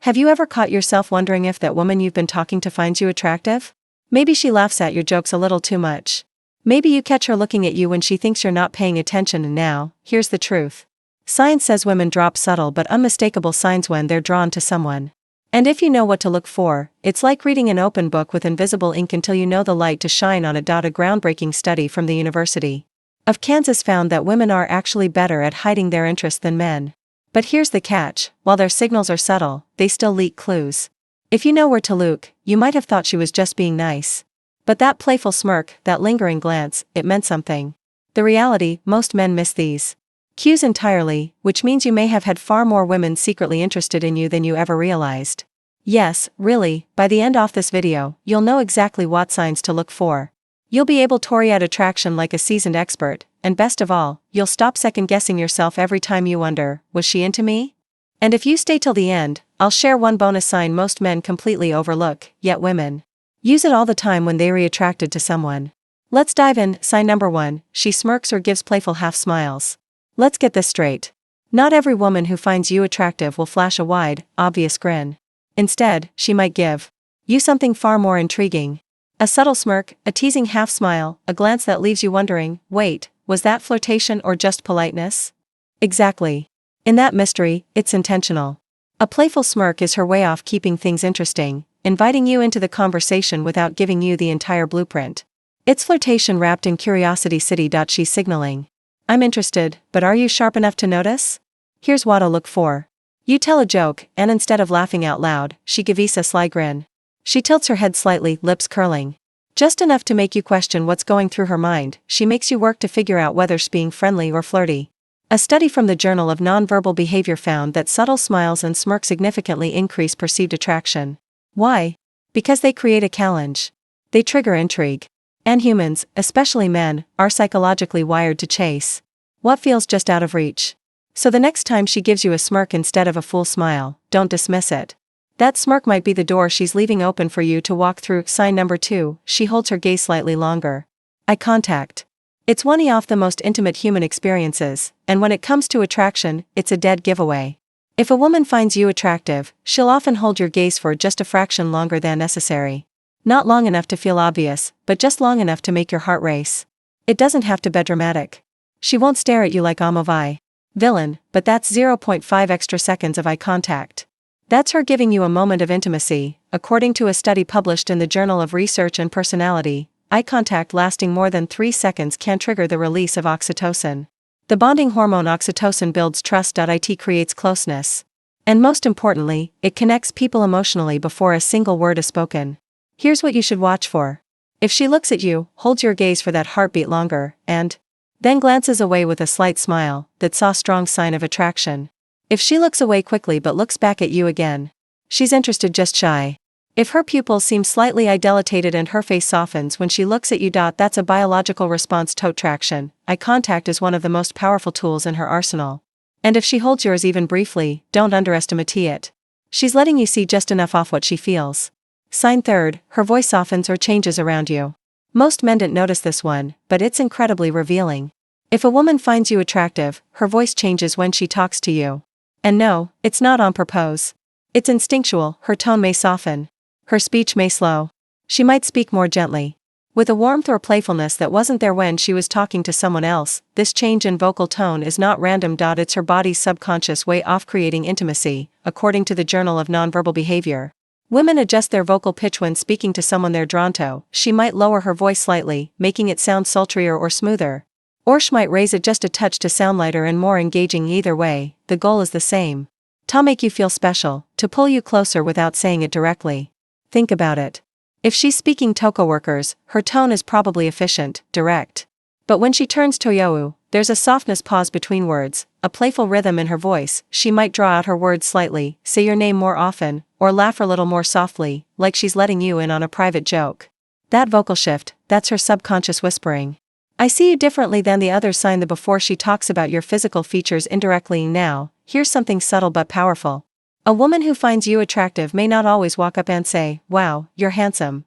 Have you ever caught yourself wondering if that woman you've been talking to finds you attractive? Maybe she laughs at your jokes a little too much. Maybe you catch her looking at you when she thinks you're not paying attention, and now, here's the truth. Science says women drop subtle but unmistakable signs when they're drawn to someone. And if you know what to look for, it's like reading an open book with invisible ink until you know the light to shine on it. A groundbreaking study from the University of Kansas found that women are actually better at hiding their interest than men. But here's the catch: while their signals are subtle, they still leak clues. If you know where to look, you might have thought she was just being nice. But that playful smirk, that lingering glance, it meant something. The reality, most men miss these cues entirely, which means you may have had far more women secretly interested in you than you ever realized. Yes, really, by the end of this video, you'll know exactly what signs to look for. You'll be able to read attraction like a seasoned expert, and best of all, you'll stop second-guessing yourself every time you wonder, was she into me? And if you stay till the end, I'll share one bonus sign most men completely overlook, yet women use it all the time when they're attracted to someone. Let's dive in. Sign number 1, she smirks or gives playful half smiles. Let's get this straight. Not every woman who finds you attractive will flash a wide, obvious grin. Instead, she might give you something far more intriguing. A subtle smirk, a teasing half smile, a glance that leaves you wondering, wait, was that flirtation or just politeness? Exactly. In that mystery, it's intentional. A playful smirk is her way of keeping things interesting, inviting you into the conversation without giving you the entire blueprint. It's flirtation wrapped in curiosity. She's signaling, I'm interested, but are you sharp enough to notice? Here's what I'll look for. You tell a joke, and instead of laughing out loud, she gives a sly grin. She tilts her head slightly, lips curling. Just enough to make you question what's going through her mind. She makes you work to figure out whether she's being friendly or flirty. A study from the Journal of Nonverbal Behavior found that subtle smiles and smirks significantly increase perceived attraction. Why? Because they create a challenge. They trigger intrigue. And humans, especially men, are psychologically wired to chase what feels just out of reach. So the next time she gives you a smirk instead of a full smile, don't dismiss it. That smirk might be the door she's leaving open for you to walk through. Sign number 2, she holds her gaze slightly longer. Eye contact. It's one of the most intimate human experiences, and when it comes to attraction, it's a dead giveaway. If a woman finds you attractive, she'll often hold your gaze for just a fraction longer than necessary. Not long enough to feel obvious, but just long enough to make your heart race. It doesn't have to be dramatic. She won't stare at you like I'm a villain, but that's 0.5 extra seconds of eye contact. That's her giving you a moment of intimacy. According to a study published in the Journal of Research and Personality, eye contact lasting more than 3 seconds can trigger the release of oxytocin. The bonding hormone oxytocin builds trust. It creates closeness. And most importantly, it connects people emotionally before a single word is spoken. Here's what you should watch for. If she looks at you, holds your gaze for that heartbeat longer, and then glances away with a slight smile, that's a strong sign of attraction. If she looks away quickly but looks back at you again, she's interested, just shy. If her pupils seem slightly dilated and her face softens when she looks at you, that's a biological response to attraction. Eye contact is one of the most powerful tools in her arsenal. And if she holds yours even briefly, don't underestimate it. She's letting you see just enough of what she feels. Sign 3, her voice softens or changes around you. Most men didn't notice this one, but it's incredibly revealing. If a woman finds you attractive, her voice changes when she talks to you. And no, it's not on purpose. It's instinctual. Her tone may soften. Her speech may slow. She might speak more gently, with a warmth or playfulness that wasn't there when she was talking to someone else. This change in vocal tone is not random. It's her body's subconscious way of creating intimacy, according to the Journal of Nonverbal Behavior. Women adjust their vocal pitch when speaking to someone they're drawn to. She might lower her voice slightly, making it sound sultrier or smoother. Or she might raise it just a touch to sound lighter and more engaging. Either way, the goal is the same. To make you feel special, to pull you closer without saying it directly. Think about it. If she's speaking to coworkers, her tone is probably efficient, direct. But when she turns to you, there's a softness pause between words, a playful rhythm in her voice. She might draw out her words slightly, say your name more often, or laugh a little more softly, like she's letting you in on a private joke. That vocal shift, that's her subconscious whispering. I see you differently than the others. Sign the before she talks about your physical features indirectly. Now, here's something subtle but powerful. A woman who finds you attractive may not always walk up and say, wow, you're handsome.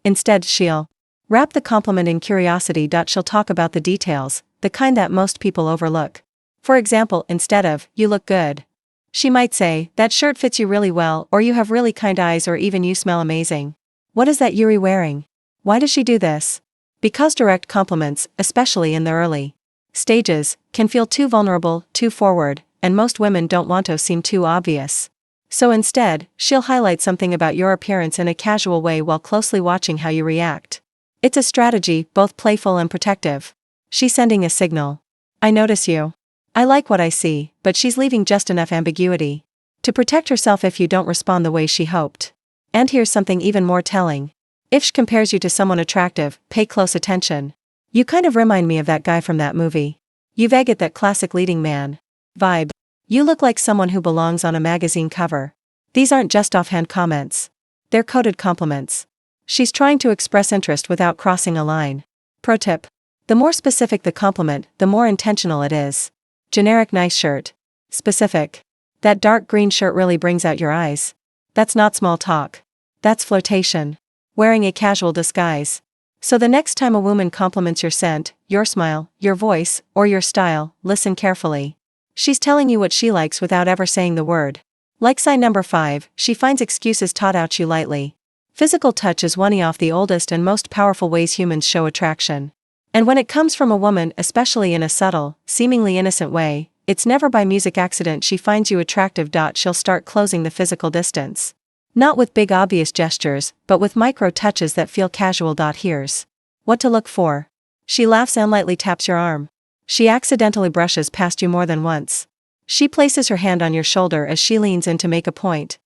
Instead, she'll wrap the compliment in curiosity. She'll talk about the details, the kind that most people overlook. For example, instead of, you look good, She might say, "That shirt fits you really well," or "You have really kind eyes," or even "You smell amazing." What is that Yuri wearing? Why does she do this? Because direct compliments, especially in the early stages, can feel too vulnerable, too forward, and most women don't want to seem too obvious. So instead, she'll highlight something about your appearance in a casual way while closely watching how you react. It's a strategy, both playful and protective. She's sending a signal. I notice you. I like what I see, but she's leaving just enough ambiguity to protect herself if you don't respond the way she hoped. And here's something even more telling. If she compares you to someone attractive, pay close attention. "You kind of remind me of that guy from that movie. You get that classic leading man vibe. You look like someone who belongs on a magazine cover." These aren't just offhand comments. They're coded compliments. She's trying to express interest without crossing a line. Pro tip. The more specific the compliment, the more intentional it is. Generic "nice shirt." Specific. "That dark green shirt really brings out your eyes." That's not small talk. That's flirtation. Wearing a casual disguise. So the next time a woman compliments your scent, your smile, your voice, or your style, listen carefully. She's telling you what she likes without ever saying the word. Like sign number 5, she finds excuses to out you lightly. Physical touch is one of the oldest and most powerful ways humans show attraction. And when it comes from a woman, especially in a subtle, seemingly innocent way, it's never by music accident she finds you attractive. She'll start closing the physical distance. Not with big obvious gestures, but with micro touches that feel casual. Here's what to look for. She laughs and lightly taps your arm. She accidentally brushes past you more than once. She places her hand on your shoulder as she leans in to make a point.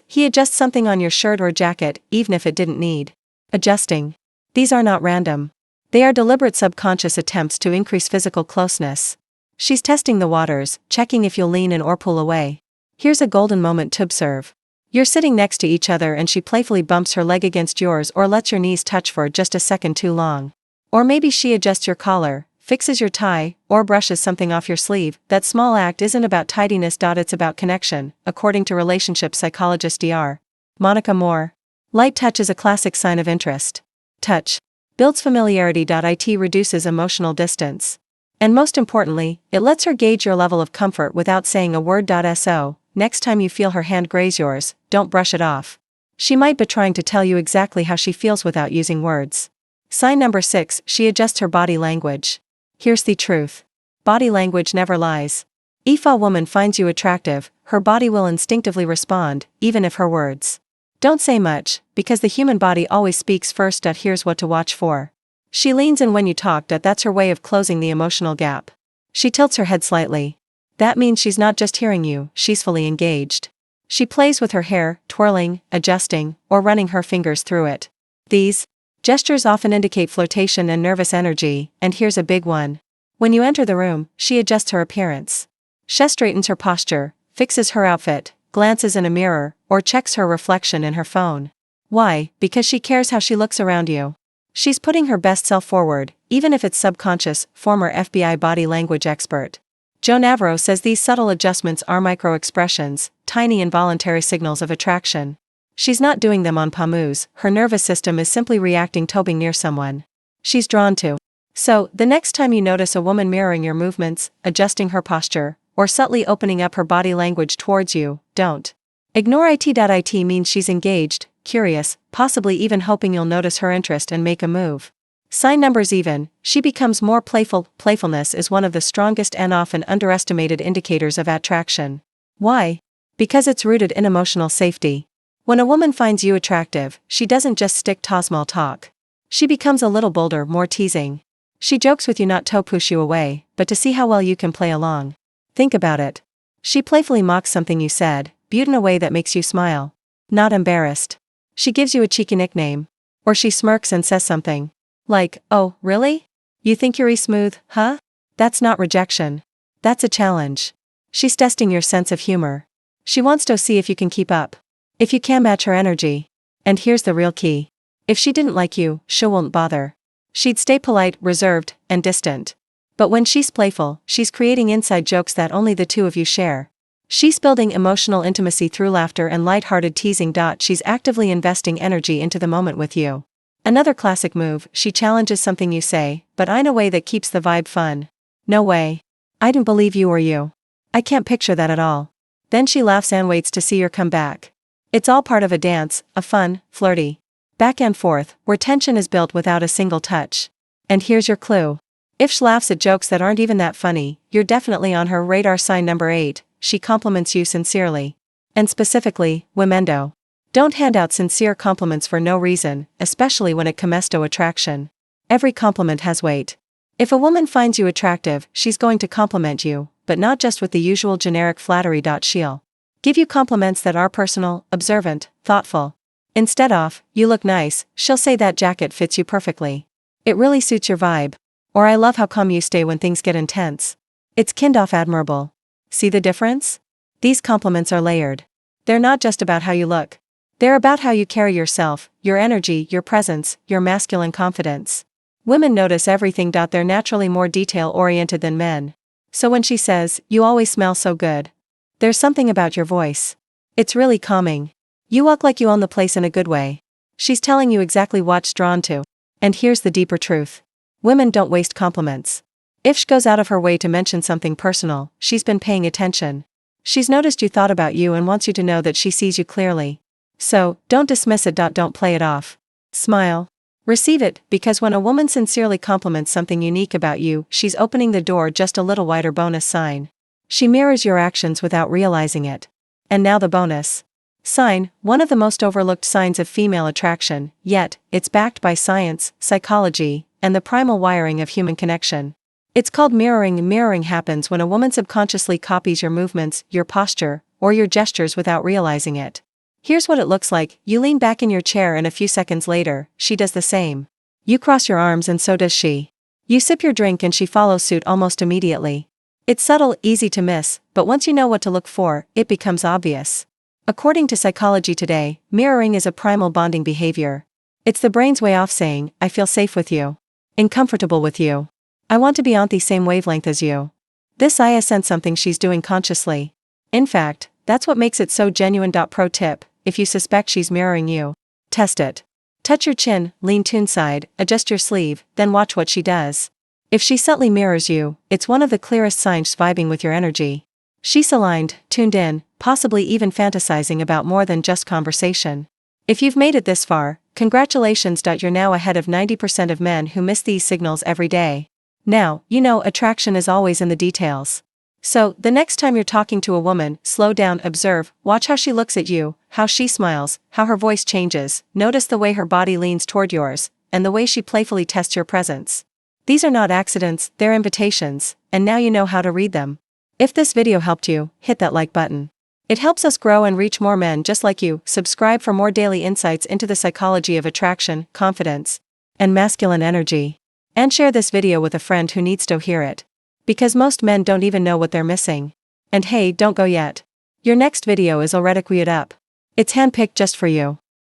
He adjusts something on your shirt or jacket, even if it didn't need adjusting. These are not random. They are deliberate subconscious attempts to increase physical closeness. She's testing the waters, checking if you'll lean in or pull away. Here's a golden moment to observe. You're sitting next to each other and she playfully bumps her leg against yours or lets your knees touch for just a second too long. Or maybe she adjusts your collar, fixes your tie, or brushes something off your sleeve. That small act isn't about tidiness. It's about connection, according to relationship psychologist Dr. Monica Moore. Light touch is a classic sign of interest. Touch builds familiarity. It reduces emotional distance. And most importantly, it lets her gauge your level of comfort without saying a word. So, next time you feel her hand graze yours, don't brush it off. She might be trying to tell you exactly how she feels without using words. Sign number 6, she adjusts her body language. Here's the truth. Body language never lies. If a woman finds you attractive, her body will instinctively respond, even if her words don't say much, because the human body always speaks first. Here's what to watch for. She leans in when you talk. That's her way of closing the emotional gap. She tilts her head slightly. That means she's not just hearing you, she's fully engaged. She plays with her hair, twirling, adjusting, or running her fingers through it. These gestures often indicate flirtation and nervous energy, and here's a big one. When you enter the room, she adjusts her appearance. She straightens her posture, fixes her outfit, glances in a mirror, or checks her reflection in her phone. Why? Because she cares how she looks around you. She's putting her best self forward, even if it's subconscious. Former FBI body language expert Joe Navarro says these subtle adjustments are micro-expressions, tiny involuntary signals of attraction. She's not doing them on purpose, her nervous system is simply reacting to being near someone she's drawn to. So, the next time you notice a woman mirroring your movements, adjusting her posture, or subtly opening up her body language towards you, don't ignore it. It means she's engaged, curious, possibly even hoping you'll notice her interest and make a move. Sign numbers even, she becomes more playful. Playfulness is one of the strongest and often underestimated indicators of attraction. Why? Because it's rooted in emotional safety. When a woman finds you attractive, she doesn't just stick to small talk. She becomes a little bolder, more teasing. She jokes with you not to push you away, but to see how well you can play along. Think about it. She playfully mocks something you said, viewed in a way that makes you smile. Not embarrassed. She gives you a cheeky nickname. Or she smirks and says something like, "Oh, really? You think you're smooth, huh?" That's not rejection. That's a challenge. She's testing your sense of humor. She wants to see if you can keep up. If you can match her energy. And here's the real key. If she didn't like you, she won't bother. She'd stay polite, reserved, and distant. But when she's playful, she's creating inside jokes that only the two of you share. She's building emotional intimacy through laughter and light-hearted teasing. She's actively investing energy into the moment with you. Another classic move, she challenges something you say, but in a way that keeps the vibe fun. "No way. I didn't believe you or you. I can't picture that at all." Then she laughs and waits to see your comeback. It's all part of a dance, a fun, flirty back and forth, where tension is built without a single touch. And here's your clue. If she laughs at jokes that aren't even that funny, you're definitely on her radar. Sign number 8, she compliments you sincerely. And specifically, womendo. Don't hand out sincere compliments for no reason, especially when it comes to attraction. Every compliment has weight. If a woman finds you attractive, she's going to compliment you, but not just with the usual generic flattery. She'll give you compliments that are personal, observant, thoughtful. Instead of, you look nice, she'll say that jacket fits you perfectly. It really suits your vibe. Or I love how calm you stay when things get intense. It's kind of admirable. See the difference? These compliments are layered. They're not just about how you look. They're about how you carry yourself, your energy, your presence, your masculine confidence. Women notice everything. They're naturally more detail-oriented than men. So when she says, "You always smell so good," there's something about your voice. It's really calming. You walk like you own the place in a good way. She's telling you exactly what's drawn to. And here's the deeper truth. Women don't waste compliments. If she goes out of her way to mention something personal, she's been paying attention. She's noticed you thought about you and wants you to know that she sees you clearly. So, don't dismiss it. Don't play it off. Smile. Receive it, because when a woman sincerely compliments something unique about you, she's opening the door just a little wider. Bonus sign. She mirrors your actions without realizing it. And now the bonus sign, one of the most overlooked signs of female attraction, yet, it's backed by science, psychology, and the primal wiring of human connection. It's called mirroring. Mirroring happens when a woman subconsciously copies your movements, your posture, or your gestures without realizing it. Here's what it looks like. You lean back in your chair and a few seconds later, she does the same. You cross your arms and so does she. You sip your drink and she follows suit almost immediately. It's subtle, easy to miss, but once you know what to look for, it becomes obvious. According to Psychology Today, mirroring is a primal bonding behavior. It's the brain's way of saying, I feel safe with you. Uncomfortable with you. I want to be on the same wavelength as you. This is sense something she's doing consciously. In fact, that's what makes it so genuine. Pro tip, if you suspect she's mirroring you, test it. Touch your chin, lean to one side, adjust your sleeve, then watch what she does. If she subtly mirrors you, it's one of the clearest signs she's vibing with your energy. She's aligned, tuned in, possibly even fantasizing about more than just conversation. If you've made it this far, congratulations. You're now ahead of 90% of men who miss these signals every day. Now, you know attraction is always in the details. So, the next time you're talking to a woman, slow down, observe, watch how she looks at you, how she smiles, how her voice changes, notice the way her body leans toward yours, and the way she playfully tests your presence. These are not accidents, they're invitations, and now you know how to read them. If this video helped you, hit that like button. It helps us grow and reach more men just like you. Subscribe for more daily insights into the psychology of attraction, confidence, and masculine energy. And share this video with a friend who needs to hear it. Because most men don't even know what they're missing. And hey, don't go yet. Your next video is already queued up. It's handpicked just for you.